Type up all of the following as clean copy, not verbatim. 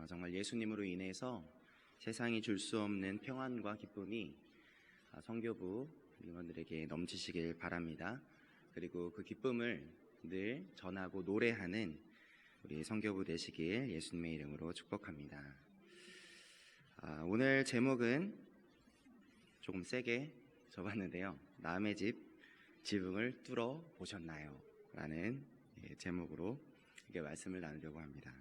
정말 예수님으로 인해서 세상이 줄 수 없는 평안과 기쁨이 성교부 임원들에게 넘치시길 바랍니다. 그리고 그 기쁨을 늘 전하고 노래하는 우리 성교부 되시길 예수님의 이름으로 축복합니다. 오늘 제목은 조금 세게 접었는데요. 남의 집 지붕을 뚫어 보셨나요? 라는 제목으로 이렇게 말씀을 나누려고 합니다.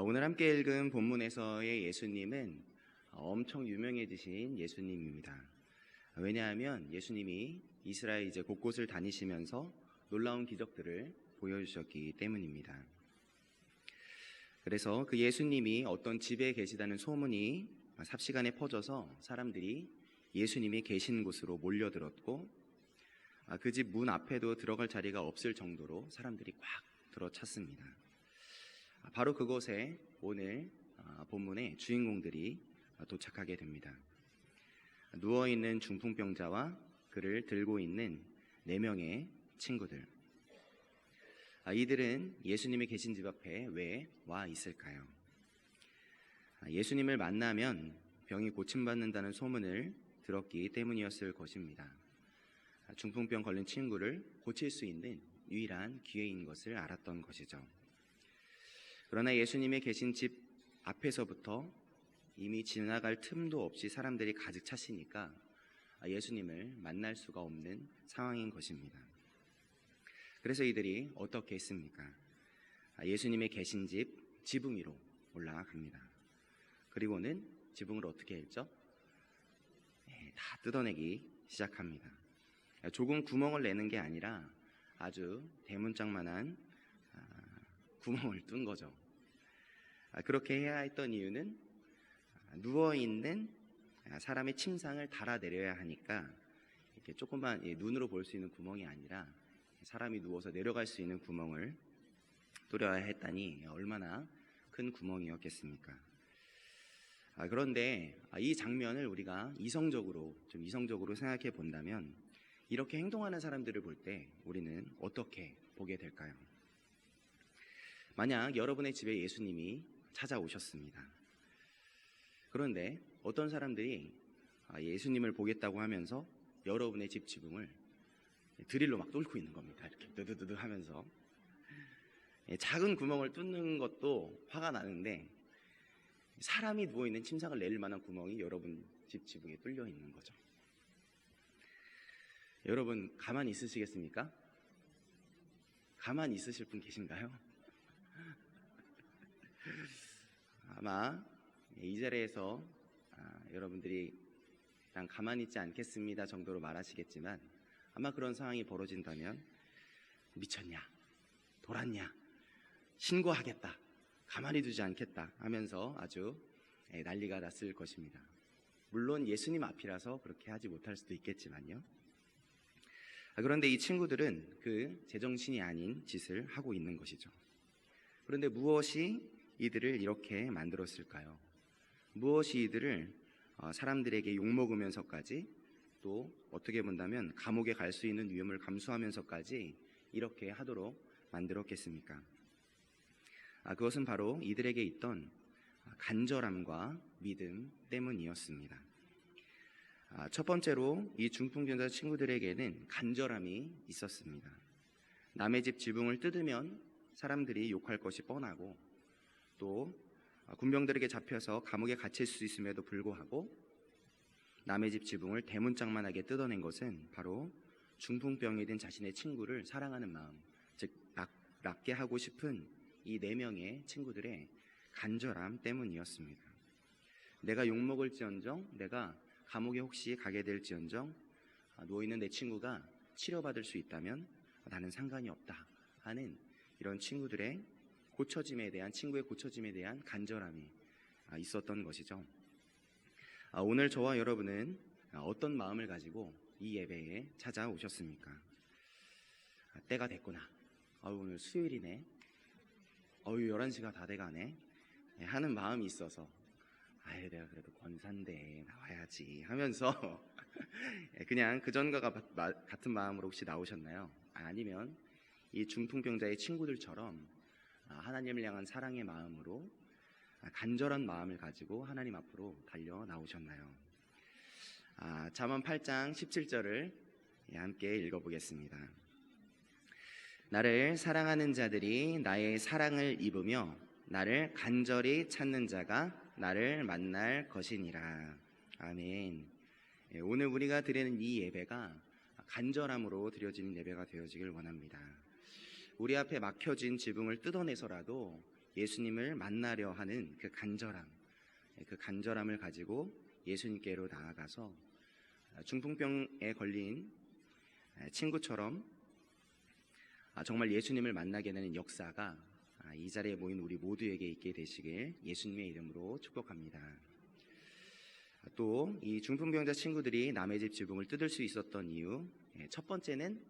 오늘 함께 읽은 본문에서의 예수님은 엄청 유명해지신 예수님입니다. 왜냐하면 예수님이 이스라엘 이제 곳곳을 다니시면서 놀라운 기적들을 보여주셨기 때문입니다. 그래서 그 예수님이 어떤 집에 계시다는 소문이 삽시간에 퍼져서 사람들이 예수님이 계신 곳으로 몰려들었고, 그 집 문 앞에도 들어갈 자리가 없을 정도로 사람들이 꽉 들어찼습니다. 바로 그곳에 오늘 본문의 주인공들이 도착하게 됩니다. 누워있는 중풍병자와 그를 들고 있는 4명의 친구들. 이들은 예수님이 계신 집 앞에 왜 와 있을까요? 예수님을 만나면 병이 고침받는다는 소문을 들었기 때문이었을 것입니다. 중풍병 걸린 친구를 고칠 수 있는 유일한 기회인 것을 알았던 것이죠. 그러나 예수님이 계신 집 앞에서부터 이미 지나갈 틈도 없이 사람들이 가득 차시니까 예수님을 만날 수가 없는 상황인 것입니다. 그래서 이들이 어떻게 했습니까? 예수님이 계신 집 지붕 위로 올라갑니다. 그리고는 지붕을 어떻게 했죠? 다 뜯어내기 시작합니다. 조금 구멍을 내는 게 아니라 아주 대문짝만한 구멍을 뚫은 거죠. 그렇게 해야 했던 이유는 누워있는 사람의 침상을 달아내려야 하니까 이렇게 조금만 눈으로 볼 수 있는 구멍이 아니라 사람이 누워서 내려갈 수 있는 구멍을 뚫어야 했다니 얼마나 큰 구멍이었겠습니까? 그런데 이 장면을 우리가 이성적으로 생각해 본다면 이렇게 행동하는 사람들을 볼 때 우리는 어떻게 보게 될까요? 만약 여러분의 집에 예수님이 찾아오셨습니다. 그런데 어떤 사람들이 예수님을 보겠다고 하면서 여러분의 집 지붕을 드릴로 막 뚫고 있는 겁니다. 이렇게 드드드드 하면서 작은 구멍을 뚫는 것도 화가 나는데 사람이 누워있는 침상을 낼 만한 구멍이 여러분 집 지붕에 뚫려 있는 거죠. 여러분 가만히 있으시겠습니까? 가만히 있으실 분 계신가요? 아마 이 자리에서 여러분들이 그냥 가만히 있지 않겠습니다 정도로 말하시겠지만 아마 그런 상황이 벌어진다면 미쳤냐? 돌았냐? 신고하겠다. 가만히 두지 않겠다 하면서 아주 난리가 났을 것입니다. 물론 예수님 앞이라서 그렇게 하지 못할 수도 있겠지만요. 그런데 이 친구들은 그 제정신이 아닌 짓을 하고 있는 것이죠. 그런데 무엇이 이들을 이렇게 만들었을까요? 무엇이 이들을 사람들에게 욕먹으면서까지 또 어떻게 본다면 감옥에 갈 수 있는 위험을 감수하면서까지 이렇게 하도록 만들었겠습니까? 그것은 바로 이들에게 있던 간절함과 믿음 때문이었습니다. 첫 번째로 이 중풍병자 친구들에게는 간절함이 있었습니다. 남의 집 지붕을 뜯으면 사람들이 욕할 것이 뻔하고 또 군병들에게 잡혀서 감옥에 갇힐 수 있음에도 불구하고 남의 집 지붕을 대문짝만하게 뜯어낸 것은 바로 중풍병이 든 자신의 친구를 사랑하는 마음, 즉 낫게 하고 싶은 이 4명의 친구들의 간절함 때문이었습니다. 내가 욕먹을지언정, 내가 감옥에 혹시 가게 될지언정 누워있는 내 친구가 치료받을 수 있다면 나는 상관이 없다 하는 이런 친구의 고쳐짐에 대한 간절함이 있었던 것이죠. 오늘 저와 여러분은 어떤 마음을 가지고 이 예배에 찾아오셨습니까? 때가 됐구나. 오늘 수요일이네. 11시가 다 돼가네. 하는 마음이 있어서 내가 그래도 권사인데 나와야지 하면서 그냥 그전과 같은 마음으로 혹시 나오셨나요? 아니면 이 중풍병자의 친구들처럼 하나님을 향한 사랑의 마음으로 간절한 마음을 가지고 하나님 앞으로 달려 나오셨나요? 잠언 8장 17절을 함께 읽어보겠습니다. 나를 사랑하는 자들이 나의 사랑을 입으며 나를 간절히 찾는 자가 나를 만날 것이니라. 아멘. 오늘 우리가 드리는 이 예배가 간절함으로 드려지는 예배가 되어지길 원합니다. 우리 앞에 막혀진 지붕을 뜯어내서라도 예수님을 만나려 하는 그 간절함을 가지고 예수님께로 나아가서 중풍병에 걸린 친구처럼 정말 예수님을 만나게 되는 역사가 이 자리에 모인 우리 모두에게 있게 되시길 예수님의 이름으로 축복합니다. 또 이 중풍병자 친구들이 남의 집 지붕을 뜯을 수 있었던 이유, 첫 번째는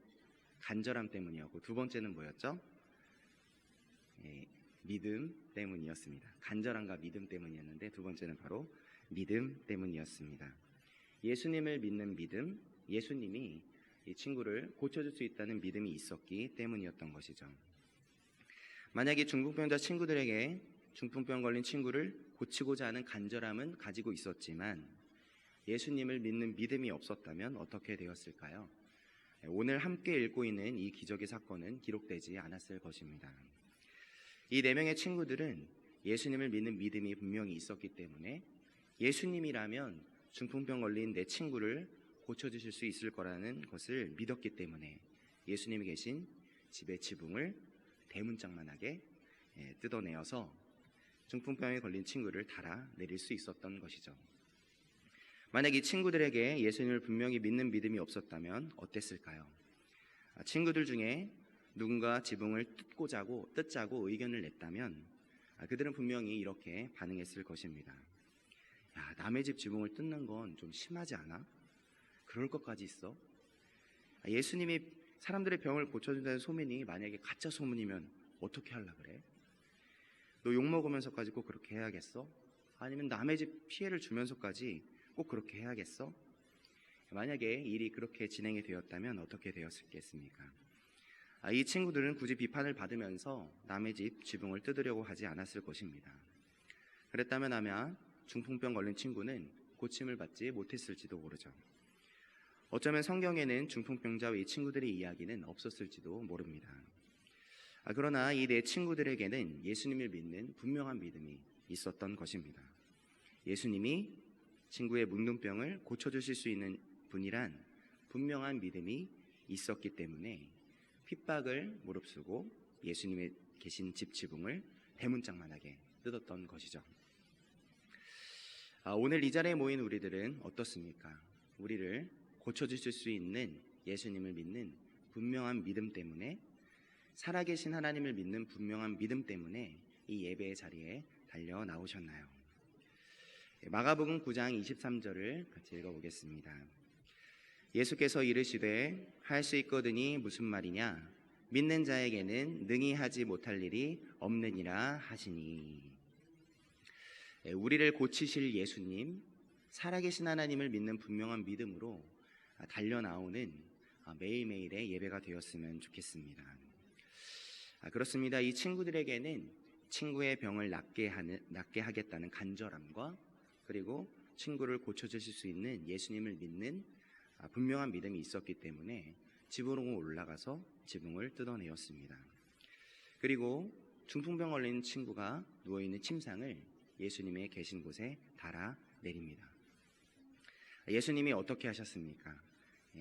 간절함 때문이었고, 두 번째는 뭐였죠? 믿음 때문이었습니다. 간절함과 믿음 때문이었는데 두 번째는 바로 믿음 때문이었습니다. 예수님을 믿는 믿음, 예수님이 이 친구를 고쳐줄 수 있다는 믿음이 있었기 때문이었던 것이죠. 만약에 중풍병자 친구들에게 중풍병 걸린 친구를 고치고자 하는 간절함은 가지고 있었지만 예수님을 믿는 믿음이 없었다면 어떻게 되었을까요? 오늘 함께 읽고 있는 이 기적의 사건은 기록되지 않았을 것입니다. 이 네 명의 친구들은 예수님을 믿는 믿음이 분명히 있었기 때문에 예수님이라면 중풍병 걸린 내 친구를 고쳐주실 수 있을 거라는 것을 믿었기 때문에 예수님이 계신 집의 지붕을 대문짝만하게 뜯어내어서 중풍병에 걸린 친구를 달아내릴 수 있었던 것이죠. 만약 이 친구들에게 예수님을 분명히 믿는 믿음이 없었다면 어땠을까요? 친구들 중에 누군가 지붕을 뜯자고 의견을 냈다면 그들은 분명히 이렇게 반응했을 것입니다. 야, 남의 집 지붕을 뜯는 건 좀 심하지 않아? 그럴 것까지 있어? 예수님이 사람들의 병을 고쳐준다는 소문이 만약에 가짜 소문이면 어떻게 하려고 그래? 너 욕먹으면서까지 꼭 그렇게 해야겠어? 아니면 남의 집 피해를 주면서까지 꼭 그렇게 해야겠어? 만약에 일이 그렇게 진행이 되었다면 어떻게 되었겠습니까? 이 친구들은 굳이 비판을 받으면서 남의 집 지붕을 뜯으려고 하지 않았을 것입니다. 그랬다면 아마 중풍병 걸린 친구는 고침을 받지 못했을지도 모르죠. 어쩌면 성경에는 중풍병자와 이 친구들의 이야기는 없었을지도 모릅니다. 그러나 이 네 친구들에게는 예수님을 믿는 분명한 믿음이 있었던 것입니다. 예수님이 친구의 문둥병을 고쳐주실 수 있는 분이란 분명한 믿음이 있었기 때문에 핍박을 무릅쓰고 예수님의 계신 집 지붕을 대문짝만하게 뜯었던 것이죠. 오늘 이 자리에 모인 우리들은 어떻습니까? 우리를 고쳐주실 수 있는 예수님을 믿는 분명한 믿음 때문에, 살아계신 하나님을 믿는 분명한 믿음 때문에 이 예배의 자리에 달려 나오셨나요? 마가복음 9장 23절을 같이 읽어보겠습니다. 예수께서 이르시되 할 수 있거든이 무슨 말이냐? 믿는 자에게는 능히 하지 못할 일이 없느니라 하시니. 우리를 고치실 예수님, 살아계신 하나님을 믿는 분명한 믿음으로 달려 나오는 매일매일의 예배가 되었으면 좋겠습니다. 그렇습니다. 이 친구들에게는 친구의 병을 낫게 하겠다는 간절함과 그리고 친구를 고쳐주실 수 있는 예수님을 믿는 분명한 믿음이 있었기 때문에 집으로 올라가서 지붕을 뜯어내었습니다. 그리고 중풍병 걸린 친구가 누워있는 침상을 예수님의 계신 곳에 달아내립니다. 예수님이 어떻게 하셨습니까?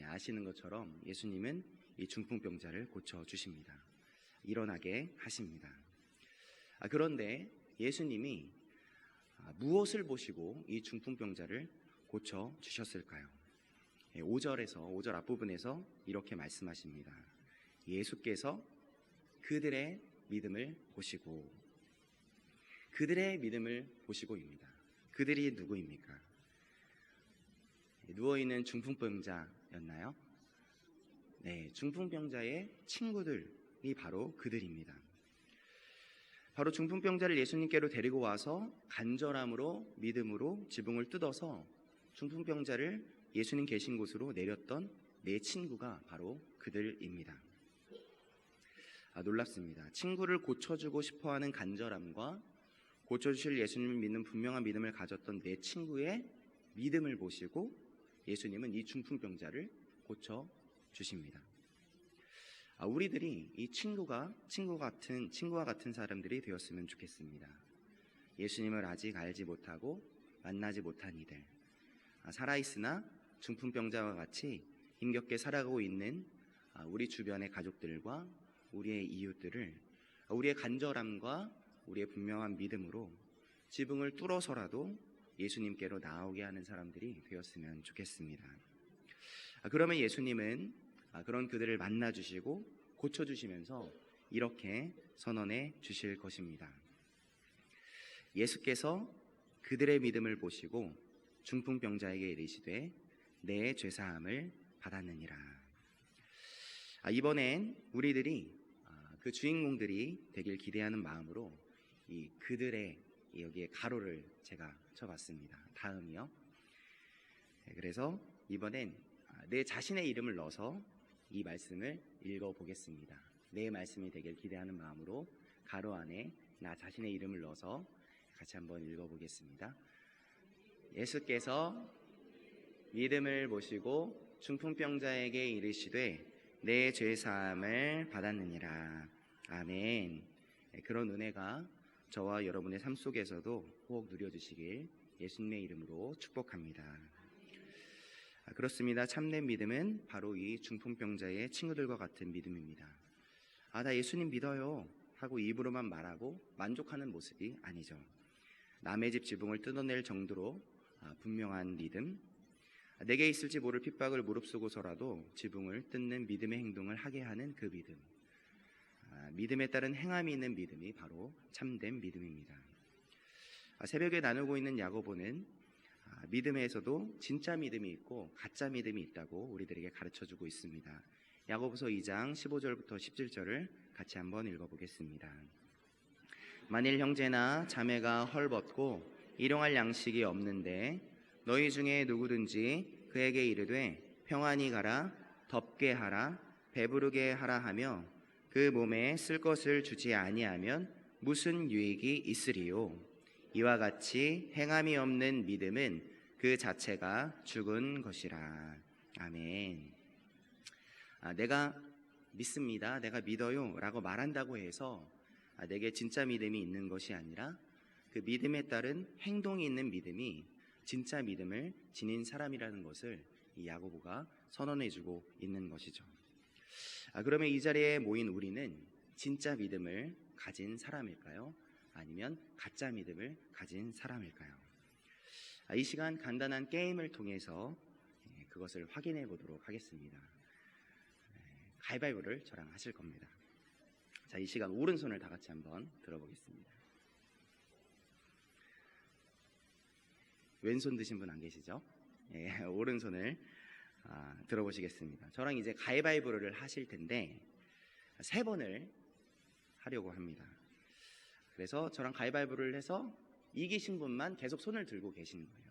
아시는 것처럼 예수님은 이 중풍병자를 고쳐주십니다. 일어나게 하십니다. 그런데 예수님이 무엇을 보시고 이 중풍병자를 고쳐주셨을까요? 5절 앞부분에서 이렇게 말씀하십니다. 예수께서 그들의 믿음을 보시고, 그들의 믿음을 보시고입니다. 그들이 누구입니까? 누워있는 중풍병자였나요? 네, 중풍병자의 친구들이 바로 그들입니다. 바로 중풍병자를 예수님께로 데리고 와서 간절함으로 믿음으로 지붕을 뜯어서 중풍병자를 예수님 계신 곳으로 내렸던 네 친구가 바로 그들입니다. 놀랍습니다. 친구를 고쳐주고 싶어하는 간절함과 고쳐주실 예수님을 믿는 분명한 믿음을 가졌던 내 친구의 믿음을 보시고 예수님은 이 중풍병자를 고쳐주십니다. 우리들이 이 친구와 같은 사람들이 되었으면 좋겠습니다. 예수님을 아직 알지 못하고 만나지 못한 이들, 살아있으나 중풍병자와 같이 힘겹게 살아가고 있는 우리 주변의 가족들과 우리의 이웃들을 우리의 간절함과 우리의 분명한 믿음으로 지붕을 뚫어서라도 예수님께로 나오게 하는 사람들이 되었으면 좋겠습니다. 그러면 예수님은 그런 그들을 만나주시고 고쳐주시면서 이렇게 선언해 주실 것입니다. 예수께서 그들의 믿음을 보시고 중풍병자에게 이르시되 내 죄사함을 받았느니라. 이번엔 우리들이 그 주인공들이 되길 기대하는 마음으로 이 그들의 여기에 가로를 제가 쳐봤습니다. 다음이요. 그래서 이번엔 내 자신의 이름을 넣어서 이 말씀을 읽어보겠습니다. 내 말씀이 되길 기대하는 마음으로 가로 안에 나 자신의 이름을 넣어서 같이 한번 읽어보겠습니다. 예수께서 믿음을 보시고 중풍병자에게 이르시되 내 죄사함을 받았느니라. 아멘. 그런 은혜가 저와 여러분의 삶 속에서도 꼭 누려주시길 예수님의 이름으로 축복합니다. 그렇습니다. 참된 믿음은 바로 이 중풍병자의 친구들과 같은 믿음입니다. 나 예수님 믿어요 하고 입으로만 말하고 만족하는 모습이 아니죠. 남의 집 지붕을 뜯어낼 정도로 분명한 믿음, 내게 있을지 모를 핍박을 무릅쓰고서라도 지붕을 뜯는 믿음의 행동을 하게 하는 그 믿음, 믿음에 따른 행함이 있는 믿음이 바로 참된 믿음입니다. 새벽에 나누고 있는 야고보는 믿음에서도 진짜 믿음이 있고 가짜 믿음이 있다고 우리들에게 가르쳐주고 있습니다. 야고보서 2장 15절부터 17절을 같이 한번 읽어보겠습니다. 만일 형제나 자매가 헐벗고 일용할 양식이 없는데 너희 중에 누구든지 그에게 이르되 평안히 가라, 덥게 하라, 배부르게 하라 하며 그 몸에 쓸 것을 주지 아니하면 무슨 유익이 있으리요? 이와 같이 행함이 없는 믿음은 그 자체가 죽은 것이라. 아멘. 내가 믿습니다, 내가 믿어요 라고 말한다고 해서 내게 진짜 믿음이 있는 것이 아니라 그 믿음에 따른 행동이 있는 믿음이 진짜 믿음을 지닌 사람이라는 것을 이 야고보가 선언해주고 있는 것이죠. 그러면 이 자리에 모인 우리는 진짜 믿음을 가진 사람일까요? 아니면 가짜 믿음을 가진 사람일까요? 이 시간 간단한 게임을 통해서 그것을 확인해 보도록 하겠습니다. 가위바위보를 저랑 하실 겁니다. 자, 이 시간 오른손을 다 같이 한번 들어보겠습니다. 왼손 드신 분 안 계시죠? 오른손을 들어보시겠습니다. 저랑 이제 가위바위보를 하실 텐데 3번을 하려고 합니다. 그래서 저랑 가위바위보를 해서 이기신 분만 계속 손을 들고 계시는 거예요.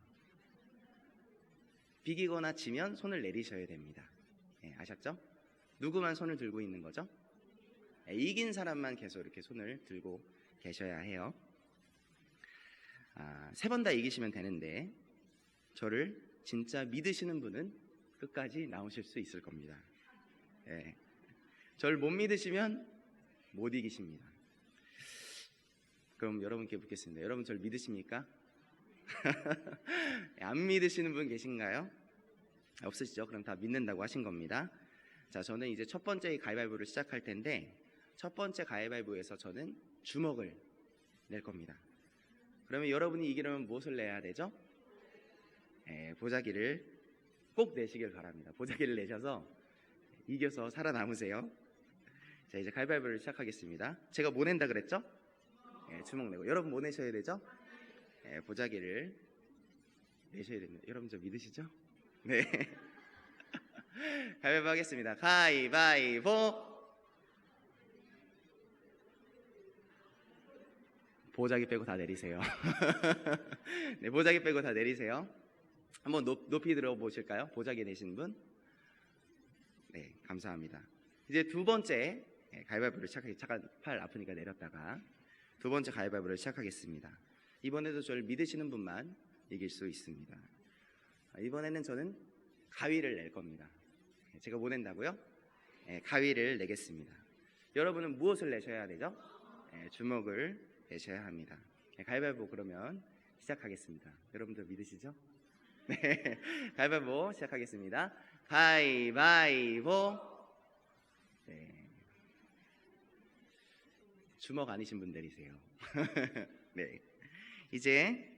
비기거나 지면 손을 내리셔야 됩니다. 아셨죠? 누구만 손을 들고 있는 거죠? 이긴 사람만 계속 이렇게 손을 들고 계셔야 해요. 3번 다 이기시면 되는데 저를 진짜 믿으시는 분은 끝까지 나오실 수 있을 겁니다. 저를 못 믿으시면 못 이기십니다. 그럼 여러분께 묻겠습니다. 여러분 저를 믿으십니까? 안 믿으시는 분 계신가요? 없으시죠? 그럼 다 믿는다고 하신 겁니다. 자, 저는 이제 첫 번째 가위바위보를 시작할 텐데 첫 번째 가위바위보에서 저는 주먹을 낼 겁니다. 그러면 여러분이 이기려면 무엇을 내야 되죠? 보자기를 꼭 내시길 바랍니다. 보자기를 내셔서 이겨서 살아남으세요. 자, 이제 가위바위보를 시작하겠습니다. 제가 뭐 낸다 그랬죠? 주먹 내고. 여러분 뭐 내셔야 되죠? 보자기를 내셔야 됩니다. 여러분 저 믿으시죠? 네. 가위바위보 하겠습니다. 가위바위보. 보자기 빼고 다 내리세요. 네, 보자기 빼고 다 내리세요. 한번 높이 들어보실까요? 보자기 내신 분? 네, 감사합니다. 이제 두 번째 가위바위보를 시작하겠습니다. 잠깐 팔 아프니까 내렸다가 두 번째 가위바위보를 시작하겠습니다. 이번에도 저를 믿으시는 분만 이길 수 있습니다. 이번에는 저는 가위를 낼 겁니다. 제가 뭐 낸다고요? 가위를 내겠습니다. 여러분은 무엇을 내셔야 되죠? 주먹을 내셔야 합니다. 가위바위보 그러면 시작하겠습니다. 여러분들 믿으시죠? 네, 가위바위보 시작하겠습니다. 가위바위보. 네. 주먹 아니신 분 내리세요. 네. 이제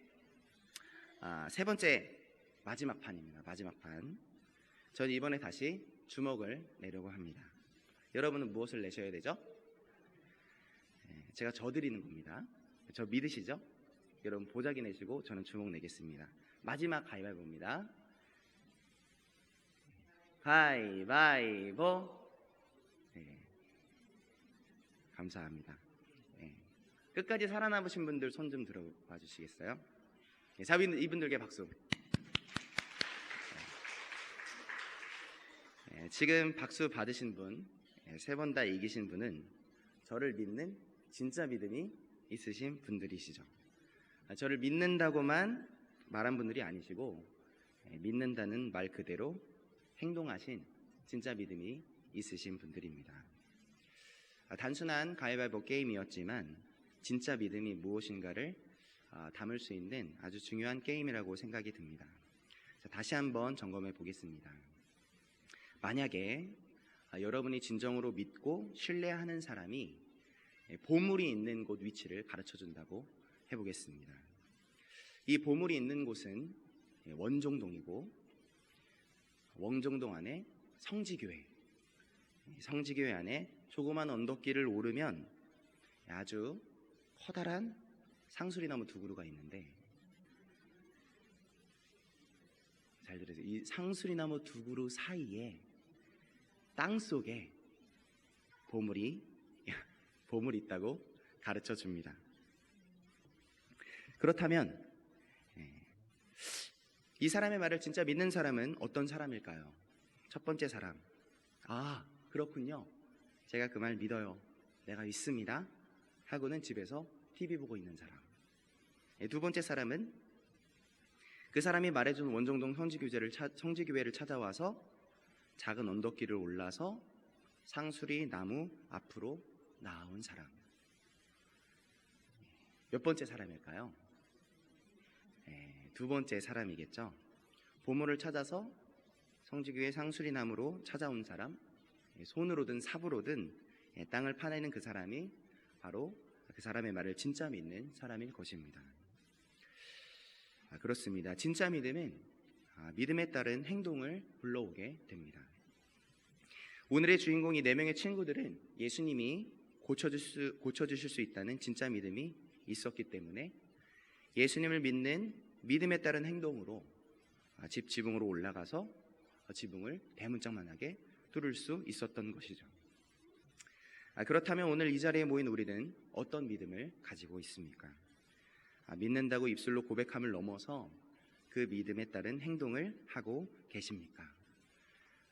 세 번째 마지막 판입니다. 마지막 판. 저는 이번에 다시 주먹을 내려고 합니다. 여러분은 무엇을 내셔야 되죠? 제가 져드리는 겁니다. 저 믿으시죠? 여러분 보자기 내시고 저는 주먹 내겠습니다. 마지막 가위바위보입니다. 가위바위보. 네. 감사합니다. 네. 끝까지 살아남으신 분들 손 좀 들어봐 주시겠어요? 네, 자, 이분들께 박수. 네, 지금 박수 받으신 분, 세 번 다 이기신 분은 저를 믿는 진짜 믿음이 있으신 분들이시죠. 저를 믿는다고만 말한 분들이 아니시고 믿는다는 말 그대로 행동하신 진짜 믿음이 있으신 분들입니다. 단순한 가위바위보 게임이었지만 진짜 믿음이 무엇인가를 담을 수 있는 아주 중요한 게임이라고 생각이 듭니다. 자, 다시 한번 점검해 보겠습니다. 만약에 여러분이 진정으로 믿고 신뢰하는 사람이 보물이 있는 곳 위치를 가르쳐 준다고 해보겠습니다. 이 보물이 있는 곳은 원종동이고 원종동 안에 성지교회, 성지교회 안에 조그만 언덕길을 오르면 아주 커다란 상수리나무 두 그루가 있는데, 잘 들으세요. 이 상수리나무 두 그루 사이에 땅 속에 보물이 있다고 가르쳐 줍니다. 그렇다면 이 사람의 말을 진짜 믿는 사람은 어떤 사람일까요? 첫 번째 사람, 그렇군요. 제가 그 말 믿어요. 내가 믿습니다. 하고는 집에서 TV 보고 있는 사람. 두 번째 사람은 그 사람이 말해준 원정동 성지교회를 찾아와서 작은 언덕길을 올라서 상수리 나무 앞으로 나온 사람. 몇 번째 사람일까요? 두 번째 사람이겠죠. 보물을 찾아서 성지교회 상수리 나무로 찾아온 사람, 손으로든 삽으로든 땅을 파내는 그 사람이 바로 그 사람의 말을 진짜 믿는 사람일 것입니다. 그렇습니다. 진짜 믿음은 믿음에 따른 행동을 불러오게 됩니다. 오늘의 주인공 이 4명의 친구들은 예수님이 고쳐주실 수 있다는 진짜 믿음이 있었기 때문에 예수님을 믿는 믿음에 따른 행동으로 집 지붕으로 올라가서 지붕을 대문짝만하게 뚫을 수 있었던 것이죠. 그렇다면 오늘 이 자리에 모인 우리는 어떤 믿음을 가지고 있습니까? 믿는다고 입술로 고백함을 넘어서 그 믿음에 따른 행동을 하고 계십니까?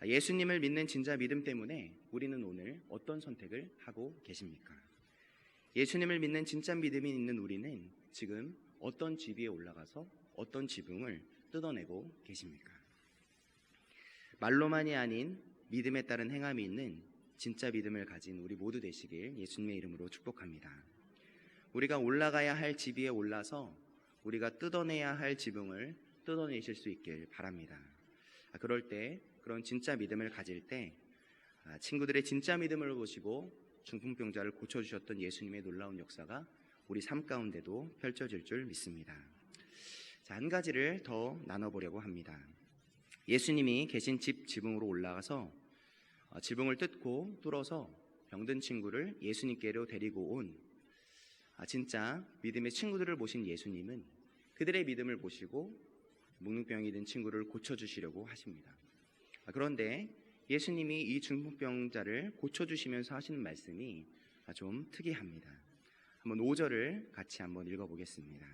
예수님을 믿는 진짜 믿음 때문에 우리는 오늘 어떤 선택을 하고 계십니까? 예수님을 믿는 진짜 믿음이 있는 우리는 지금 어떤 집 위에 올라가서 어떤 지붕을 뜯어내고 계십니까? 말로만이 아닌 믿음에 따른 행함이 있는 진짜 믿음을 가진 우리 모두 되시길 예수님의 이름으로 축복합니다. 우리가 올라가야 할 집 위에 올라서 우리가 뜯어내야 할 지붕을 뜯어내실 수 있길 바랍니다. 그럴 때, 그런 진짜 믿음을 가질 때 친구들의 진짜 믿음을 보시고 중풍병자를 고쳐주셨던 예수님의 놀라운 역사가 우리 삶 가운데도 펼쳐질 줄 믿습니다. 자, 한 가지를 더 나눠보려고 합니다. 예수님이 계신 집 지붕으로 올라가서 지붕을 뚫어서 병든 친구를 예수님께로 데리고 온 진짜 믿음의 친구들을 모신 예수님은 그들의 믿음을 보시고 묵묵병이 든 친구를 고쳐주시려고 하십니다. 그런데 예수님이 이 중풍병자를 고쳐주시면서 하시는 말씀이 좀 특이합니다. 한번 5절을 같이 한번 읽어보겠습니다.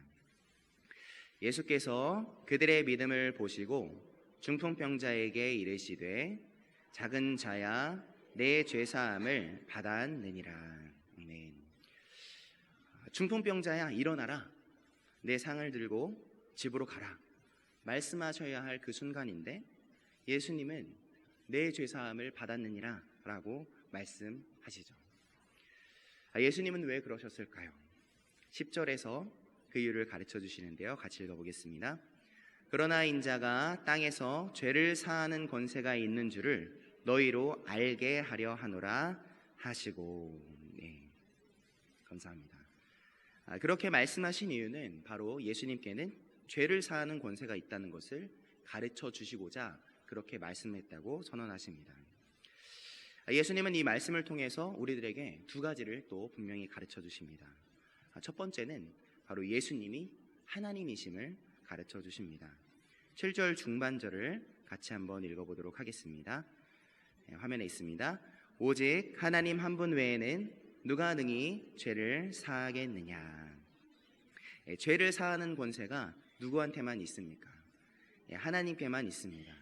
예수께서 그들의 믿음을 보시고 중풍병자에게 이르시되 작은 자야 내 죄사함을 받았느니라. 아멘. 중풍병자야, 일어나라. 내 상을 들고 집으로 가라. 말씀하셔야 할 그 순간인데 예수님은 내 죄사함을 받았느니라 라고 말씀하시죠. 예수님은 왜 그러셨을까요? 10절에서 그 이유를 가르쳐 주시는데요. 같이 읽어보겠습니다. 그러나 인자가 땅에서 죄를 사하는 권세가 있는 줄을 너희로 알게 하려 하노라 하시고. 네, 감사합니다. 그렇게 말씀하신 이유는 바로 예수님께는 죄를 사하는 권세가 있다는 것을 가르쳐 주시고자 그렇게 말씀했다고 선언하십니다. 예수님은 이 말씀을 통해서 우리들에게 두 가지를 또 분명히 가르쳐 주십니다. 첫 번째는 바로 예수님이 하나님이심을 가르쳐 주십니다. 7절 중반절을 같이 한번 읽어보도록 하겠습니다. 화면에 있습니다. 오직 하나님 한 분 외에는 누가 능히 죄를 사하겠느냐. 죄를 사하는 권세가 누구한테만 있습니까? 하나님께만 있습니다.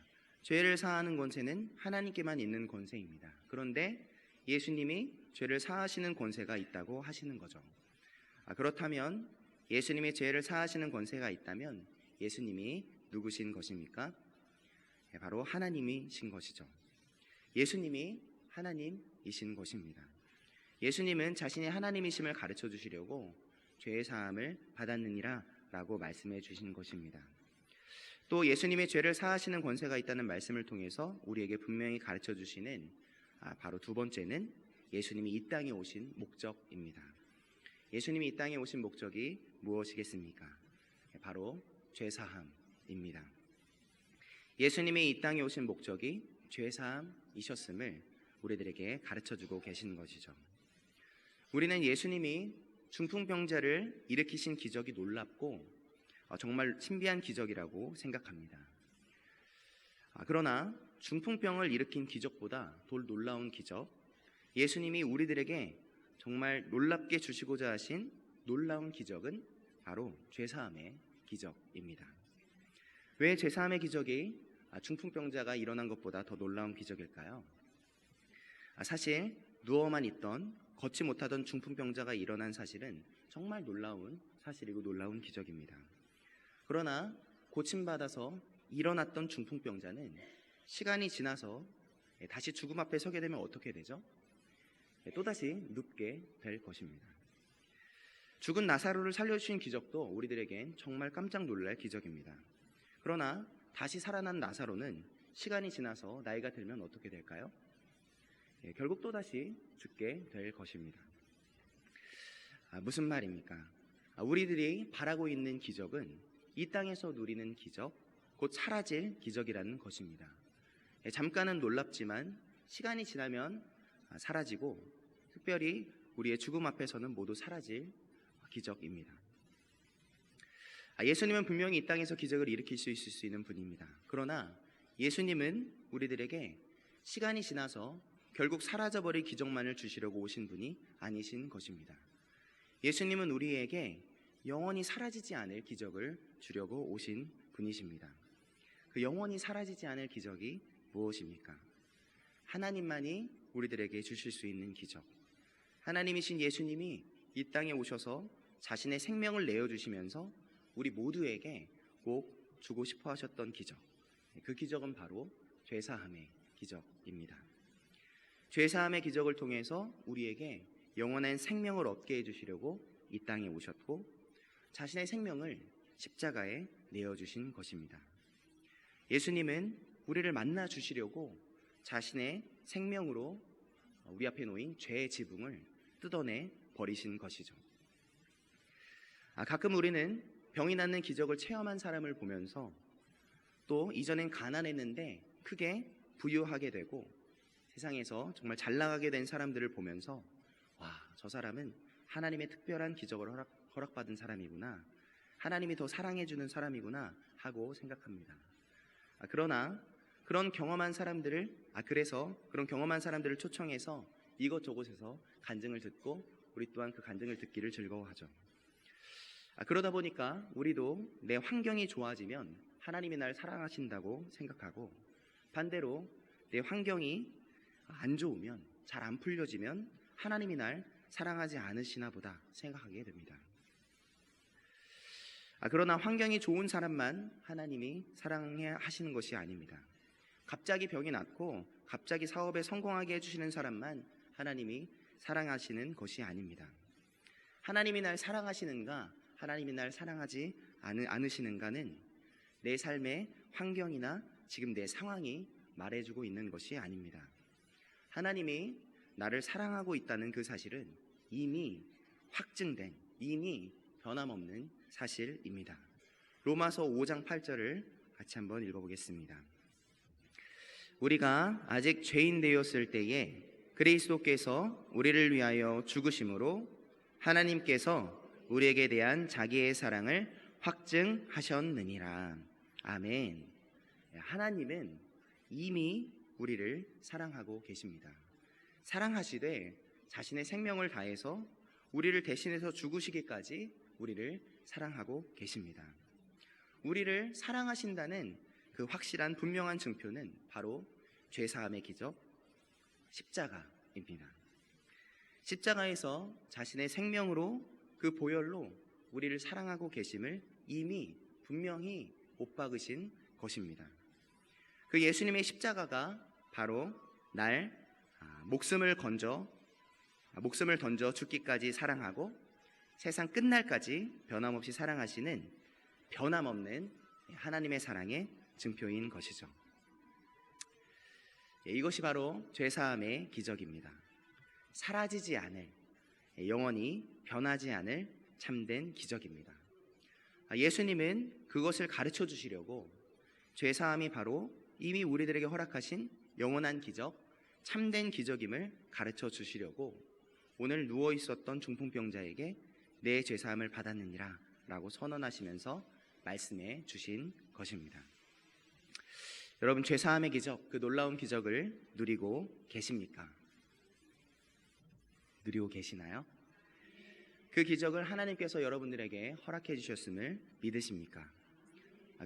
죄를 사하는 권세는 하나님께만 있는 권세입니다. 그런데 예수님이 죄를 사하시는 권세가 있다고 하시는 거죠. 그렇다면 예수님이 죄를 사하시는 권세가 있다면 예수님이 누구신 것입니까? 바로 하나님이신 것이죠. 예수님이 하나님이신 것입니다. 예수님은 자신의 하나님이심을 가르쳐 주시려고 죄의 사함을 받았느니라 라고 말씀해 주신 것입니다. 또 예수님의 죄를 사하시는 권세가 있다는 말씀을 통해서 우리에게 분명히 가르쳐 주시는 바로 두 번째는 예수님이 이 땅에 오신 목적입니다. 예수님이 이 땅에 오신 목적이 무엇이겠습니까? 바로 죄사함입니다. 예수님이 이 땅에 오신 목적이 죄사함이셨음을 우리들에게 가르쳐주고 계시는 것이죠. 우리는 예수님이 중풍병자를 일으키신 기적이 놀랍고 정말 신비한 기적이라고 생각합니다. 그러나 중풍병을 일으킨 기적보다 더 놀라운 기적, 예수님이 우리들에게 정말 놀랍게 주시고자 하신 놀라운 기적은 바로 죄사함의 기적입니다. 왜 죄사함의 기적이 중풍병자가 일어난 것보다 더 놀라운 기적일까요? 사실 누워만 있던 걷지 못하던 중풍병자가 일어난 사실은 정말 놀라운 사실이고 놀라운 기적입니다. 그러나 고침받아서 일어났던 중풍병자는 시간이 지나서 다시 죽음 앞에 서게 되면 어떻게 되죠? 또다시 눕게 될 것입니다. 죽은 나사로를 살려주신 기적도 우리들에겐 정말 깜짝 놀랄 기적입니다. 그러나 다시 살아난 나사로는 시간이 지나서 나이가 들면 어떻게 될까요? 결국 또다시 죽게 될 것입니다. 무슨 말입니까? 우리들이 바라고 있는 기적은 이 땅에서 누리는 기적, 곧 사라질 기적이라는 것입니다. 잠깐은 놀랍지만 시간이 지나면 사라지고 특별히 우리의 죽음 앞에서는 모두 사라질 기적입니다. 예수님은 분명히 이 땅에서 기적을 일으킬 수 있을 수 있는 분입니다. 그러나 예수님은 우리들에게 시간이 지나서 결국 사라져버릴 기적만을 주시려고 오신 분이 아니신 것입니다. 예수님은 우리에게 영원히 사라지지 않을 기적을 주려고 오신 분이십니다. 그 영원히 사라지지 않을 기적이 무엇입니까? 하나님만이 우리들에게 주실 수 있는 기적. 하나님이신 예수님이 이 땅에 오셔서 자신의 생명을 내어주시면서 우리 모두에게 꼭 주고 싶어 하셨던 기적. 그 기적은 바로 죄사함의 기적입니다. 죄사함의 기적을 통해서 우리에게 영원한 생명을 얻게 해주시려고 이 땅에 오셨고 자신의 생명을 십자가에 내어주신 것입니다. 예수님은 우리를 만나 주시려고 자신의 생명으로 우리 앞에 놓인 죄의 지붕을 뜯어내 버리신 것이죠. 가끔 우리는 병이 낫는 기적을 체험한 사람을 보면서 또 이전엔 가난했는데 크게 부유하게 되고 세상에서 정말 잘 나가게 된 사람들을 보면서 와, 저 사람은 하나님의 특별한 기적을 허락받은 사람이구나, 하나님이 더 사랑해주는 사람이구나 하고 생각합니다. 그러나 그런 경험한 사람들을 초청해서 이곳저곳에서 간증을 듣고 우리 또한 그 간증을 듣기를 즐거워하죠. 그러다 보니까 우리도 내 환경이 좋아지면 하나님이 날 사랑하신다고 생각하고 반대로 내 환경이 안 좋으면, 잘 안 풀려지면 하나님이 날 사랑하지 않으시나 보다 생각하게 됩니다. 그러나 환경이 좋은 사람만 하나님이 사랑해 하시는 것이 아닙니다. 갑자기 병이 낫고 갑자기 사업에 성공하게 해주시는 사람만 하나님이 사랑하시는 것이 아닙니다. 하나님이 날 사랑하시는가, 하나님이 날 사랑하지 않으시는가는 내 삶의 환경이나 지금 내 상황이 말해주고 있는 것이 아닙니다. 하나님이 나를 사랑하고 있다는 그 사실은 이미 확증된, 이미 변함없는 사실입니다. 로마서 5장 8절을 같이 한번 읽어보겠습니다. 우리가 아직 죄인 되었을 때에 그리스도께서 우리를 위하여 죽으심으로 하나님께서 우리에게 대한 자기의 사랑을 확증하셨느니라. 아멘. 하나님은 이미 우리를 사랑하고 계십니다. 사랑하시되 자신의 생명을 다해서 우리를 대신해서 죽으시기까지 우리를 사랑하고 계십니다. 우리를 사랑하신다는 그 확실한 분명한 증표는 바로 죄사함의 기적, 십자가입니다. 십자가에서 자신의 생명으로 그 보혈로 우리를 사랑하고 계심을 이미 분명히 못 박으신 것입니다. 그 예수님의 십자가가 바로 날 목숨을 던져 죽기까지 사랑하고 세상 끝날까지 변함없이 사랑하시는 변함없는 하나님의 사랑의 증표인 것이죠. 이것이 바로 죄사함의 기적입니다. 사라지지 않을, 영원히 변하지 않을 참된 기적입니다. 예수님은 그것을 가르쳐 주시려고 죄사함이 바로 이미 우리들에게 허락하신 영원한 기적, 참된 기적임을 가르쳐 주시려고 오늘 누워 있었던 중풍병자에게 내 죄사함을 받았느니라 라고 선언하시면서 말씀해 주신 것입니다. 여러분, 죄사함의 기적, 그 놀라운 기적을 누리고 계십니까? 누리고 계시나요? 그 기적을 하나님께서 여러분들에게 허락해 주셨음을 믿으십니까?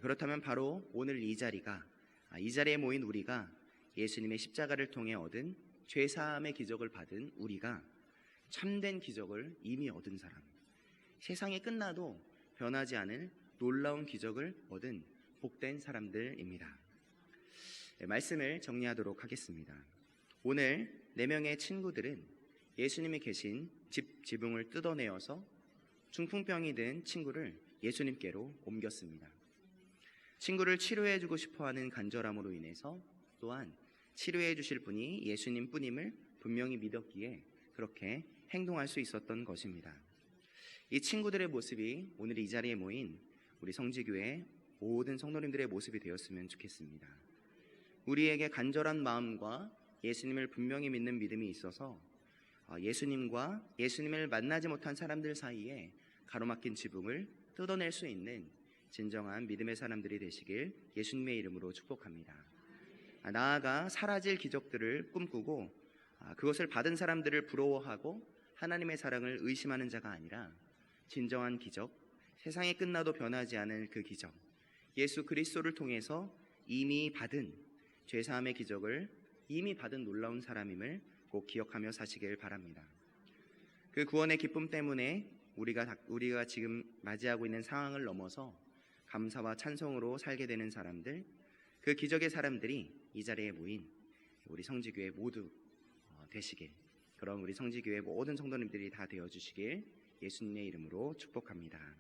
그렇다면 바로 오늘 이 자리에 모인 우리가 예수님의 십자가를 통해 얻은 죄사함의 기적을 받은 우리가 참된 기적을 이미 얻은 사람, 세상이 끝나도 변하지 않을 놀라운 기적을 얻은 복된 사람들입니다. 말씀을 정리하도록 하겠습니다. 오늘 4명의 친구들은 예수님이 계신 지붕을 뜯어내어서 중풍병이 든 친구를 예수님께로 옮겼습니다. 친구를 치료해 주고 싶어하는 간절함으로 인해서 또한 치료해 주실 분이 예수님 뿐임을 분명히 믿었기에 그렇게 행동할 수 있었던 것입니다. 이 친구들의 모습이 오늘 이 자리에 모인 우리 성지교회 모든 성도님들의 모습이 되었으면 좋겠습니다. 우리에게 간절한 마음과 예수님을 분명히 믿는 믿음이 있어서 예수님을 만나지 못한 사람들 사이에 가로막힌 지붕을 뜯어낼 수 있는 진정한 믿음의 사람들이 되시길 예수님의 이름으로 축복합니다. 나아가 사라질 기적들을 꿈꾸고 그것을 받은 사람들을 부러워하고 하나님의 사랑을 의심하는 자가 아니라 진정한 기적, 세상이 끝나도 변하지 않을 그 기적, 예수 그리스도를 통해서 이미 받은 죄사함의 기적을 이미 받은 놀라운 사람임을 꼭 기억하며 사시길 바랍니다. 그 구원의 기쁨 때문에 우리가 지금 맞이하고 있는 상황을 넘어서 감사와 찬송으로 살게 되는 사람들, 그 기적의 사람들이 이 자리에 모인 우리 성지교회 모두 되시길, 그런 우리 성지교회 모든 성도님들이 다 되어주시길 예수님의 이름으로 축복합니다.